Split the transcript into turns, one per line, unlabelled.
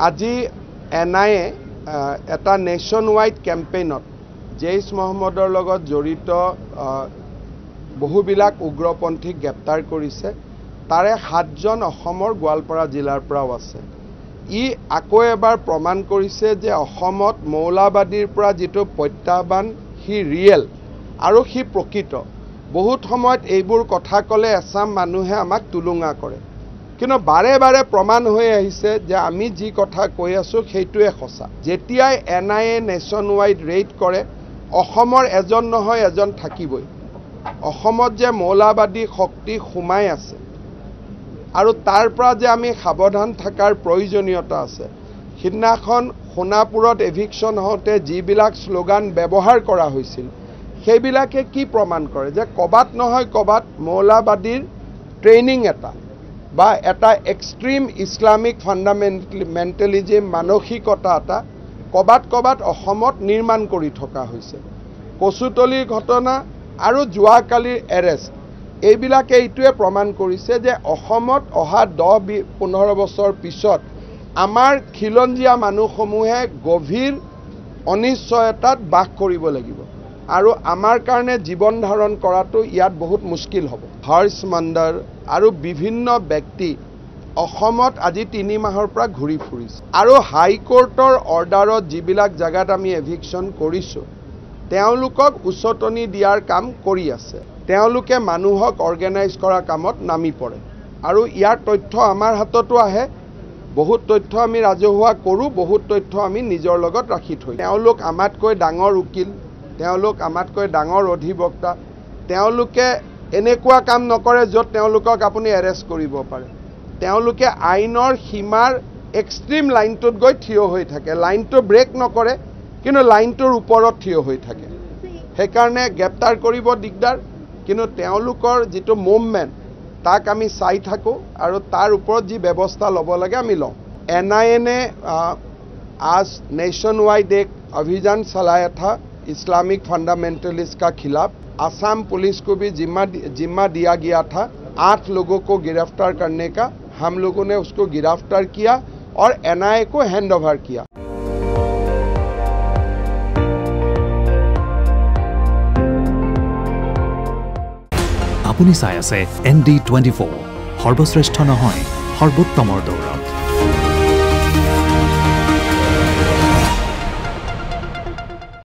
আজি NIA এটা nation wide কেম্পেইনত জেইছ মহম্মদৰ লগত জড়িত বহুবিলাক উগ্ৰপন্থীক গ্ৰেপ্তাৰ কৰিছে। তাৰে 7জন অসমৰ গোৱালপাৰা জিলাৰ পৰাও আছে। ই আকৌ এবাৰ প্ৰমাণ কৰিছে যে অসমত মৌলবাদীৰ পৰা যিটো প্ৰত্যাহ্বান সি ৰিয়েল আৰু সি প্ৰকৃত। বহুত সময়ত এইবোৰ কথা ক'লে এছাম মানুহে আমাক তুলুঙা কৰে, কিন্তু বাৰে বাৰে প্ৰমাণ হৈ আহিছে যে আমি যি কথা কৈ আছোঁ সেইটোৱে সঁচা। যেতিয়াই NIA নেশ্যন ওয়াইড ৰেইড কৰে, অসমৰ এজন নহয় এজন থাকিবই। অসমত যে মৌলবাদী শক্তি সোমাই আছে আৰু তাৰ পৰা যে আমি সাৱধান থকাৰ প্ৰয়োজনীয়তা আছে। সিদিনাখন সোণাপুৰত এভিকশ্যন হওঁতে যিবিলাক শ্লোগান ব্যৱহাৰ কৰা হৈছিল সেইবিলাকে কি প্ৰমাণ কৰে যে ক'বাত নহয় ক'বাত মৌলবাদীৰ ট্ৰেইনিং এটা বা এটা এক্সট্ৰিম ইছলামিক ফাণ্ডামেণ্টেলিজিম মানসিকতা এটা ক'বাত ক'বাত অসমত নিৰ্মাণ কৰি থকা হৈছে। কচুতলিৰ ঘটনা আৰু যোৱাকালিৰ এৰেষ্ট এইবিলাকে এইটোৱে প্ৰমাণ কৰিছে যে অসমত অহা 10-15 বছৰ পিছত আমাৰ খিলঞ্জীয়া মানুহসমূহে গভীৰ অনিশ্চয়তাত বাস কৰিব লাগিব আৰু আমাৰ কাৰণে জীৱন ধাৰণ কৰাটো ইয়াত বহুত মুস্কিল হ'ব। হৰ্ষ মণ্ডল আৰু বিভিন্ন ব্যক্তি অসমত আজি 3 মাহৰ পৰা ঘূৰি ফুৰিছে আৰু হাইকোৰ্টৰ অৰ্ডাৰত যিবিলাক জাগাত আমি এভিকশ্যন কৰিছোঁ তেওঁলোকক উচতনি দিয়াৰ কাম কৰি আছে। তেওঁলোকে মানুহক অৰ্গেনাইজ কৰা কামত নামি পৰে আৰু ইয়াৰ তথ্য আমাৰ হাততো আহে। বহুত তথ্য আমি ৰাজহুৱা কৰোঁ, বহুত তথ্য আমি নিজৰ লগত ৰাখি থৈ। তেওঁলোক আমাতকৈ ডাঙৰ উকিল, তেওঁলোক আমাতকৈ ডাঙৰ অধিবক্তা। তেওঁলোকে এনেকুৱা কাম নকৰে য'ত তেওঁলোকক আপুনি এৰেষ্ট কৰিব পাৰে। তেওঁলোকে আইনৰ সীমাৰ এক্সট্ৰিম লাইনটোত গৈ থিয় হৈ থাকে। লাইনটো ব্ৰেক নকৰে, কিন্তু লাইনটোৰ ওপৰত থিয় হৈ থাকে। সেইকাৰণে গ্ৰেপ্তাৰ কৰিব দিগদাৰ, কিন্তু তেওঁলোকৰ যিটো মুভমেণ্ট তাক আমি চাই থাকোঁ আৰু তাৰ ওপৰত যি ব্যৱস্থা ল'ব লাগে আমি লওঁ। NIA ने आज नेशन वाइड एक अभियान चलाया था इस्लामिक फंडामेंटलिस्ट का खिलाफ। आसाम पुलिस को भी जिम्मा दिया गया था 8 लोगों को गिरफ्तार करने का। हम लोगों ने उसको गिरफ्तार किया और NIA को हैंड ओवर किया।
আপুনি চাই আছে ND24 সৰ্বশ্ৰেষ্ঠ নহয় সৰ্বোত্তমৰ দৌৰ।